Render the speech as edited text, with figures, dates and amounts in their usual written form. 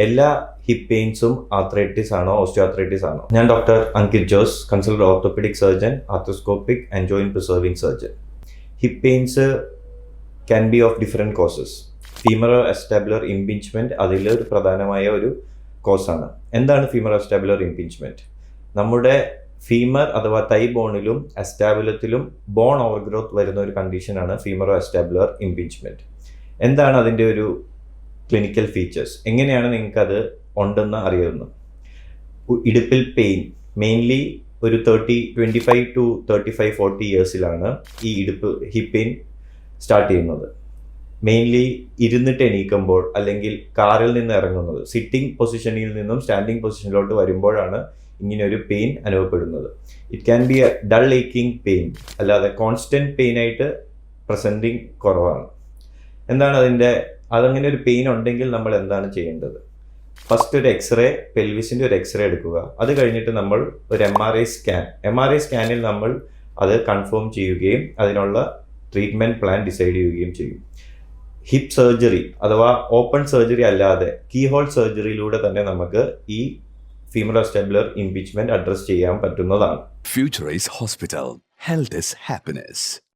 എല്ലാ ഹിപ്പ് പെയിൻസും ആർത്രൈറ്റിസ് ആണോ ഓസ്റ്റിയോആർത്രൈറ്റിസ് ആണോ? ഞാൻ doctor Ankit Jose, consultant orthopaedic surgeon, arthroscopic and joint preserving surgeon. Hip pains can be of different causes. Femoroacetabular impingement അതിലൊരു പ്രധാനമായ ഒരു കോസാണ്. എന്താണ് ഫീമറോ അസ്റ്റാബുലർ ഇംപിഞ്ച്മെന്റ്? നമ്മുടെ ഫീമർ അഥവാ തൈ ബോണിലും അസ്റ്റാബുലത്തിലും ബോൺ ഓവർഗ്രോത്ത് വരുന്ന ഒരു കണ്ടീഷനാണ് ഫീമറോ അസ്റ്റാബുലർ ഇംപിഞ്ച്മെന്റ്. എന്താണ് അതിൻ്റെ ഒരു ക്ലിനിക്കൽ ഫീച്ചേഴ്സ്? എങ്ങനെയാണ് നിങ്ങൾക്കത് ഉണ്ടെന്ന് അറിയുന്നത്? ഇടുപ്പിൽ പെയിൻ മെയിൻലി ഒരു 25 to 35-40 ഇയേഴ്സിലാണ് ഈ ഹിപ്പ് പെയിൻ സ്റ്റാർട്ട് ചെയ്യുന്നത്. മെയിൻലി ഇരുന്നിട്ട് എണീക്കുമ്പോൾ അല്ലെങ്കിൽ കാറിൽ നിന്ന് ഇറങ്ങുന്നത്, സിറ്റിംഗ് പൊസിഷനിൽ നിന്നും സ്റ്റാൻഡിംഗ് പൊസിഷനിലോട്ട് വരുമ്പോഴാണ് ഇങ്ങനെ ഒരു പെയിൻ അനുഭവപ്പെടുന്നത്. It can be A dull aching pain, അല്ലാതെ കോൺസ്റ്റന്റ് പെയിൻ ആയിട്ട് പ്രസൻറ്റിങ് കുറവാണ്. എന്താണ് അതങ്ങനെ ഒരു പെയിൻ ഉണ്ടെങ്കിൽ നമ്മൾ എന്താണ് ചെയ്യേണ്ടത്? ഫസ്റ്റ് ഒരു എക്സ്റേ, പെൽവിസിൻ്റെ ഒരു എക്സ്റേ എടുക്കുക. അത് കഴിഞ്ഞിട്ട് നമ്മൾ ഒരു MRI സ്കാനിൽ നമ്മൾ അത് കൺഫേം ചെയ്യുകയും അതിനുള്ള ട്രീറ്റ്മെൻറ്റ് പ്ലാൻ ഡിസൈഡ് ചെയ്യുകയും ചെയ്യും. ഹിപ്പ് സർജറി അഥവാ ഓപ്പൺ സർജറി അല്ലാതെ കീഹോൾ സർജറിയിലൂടെ തന്നെ നമുക്ക് ഈ ഫീമറോ അസ്റ്റാബുലർ ഇംപിഞ്ച്മെന്റ് അഡ്രസ് ചെയ്യാൻ പറ്റുന്നതാണ്. Future is Hospital. Health is happiness.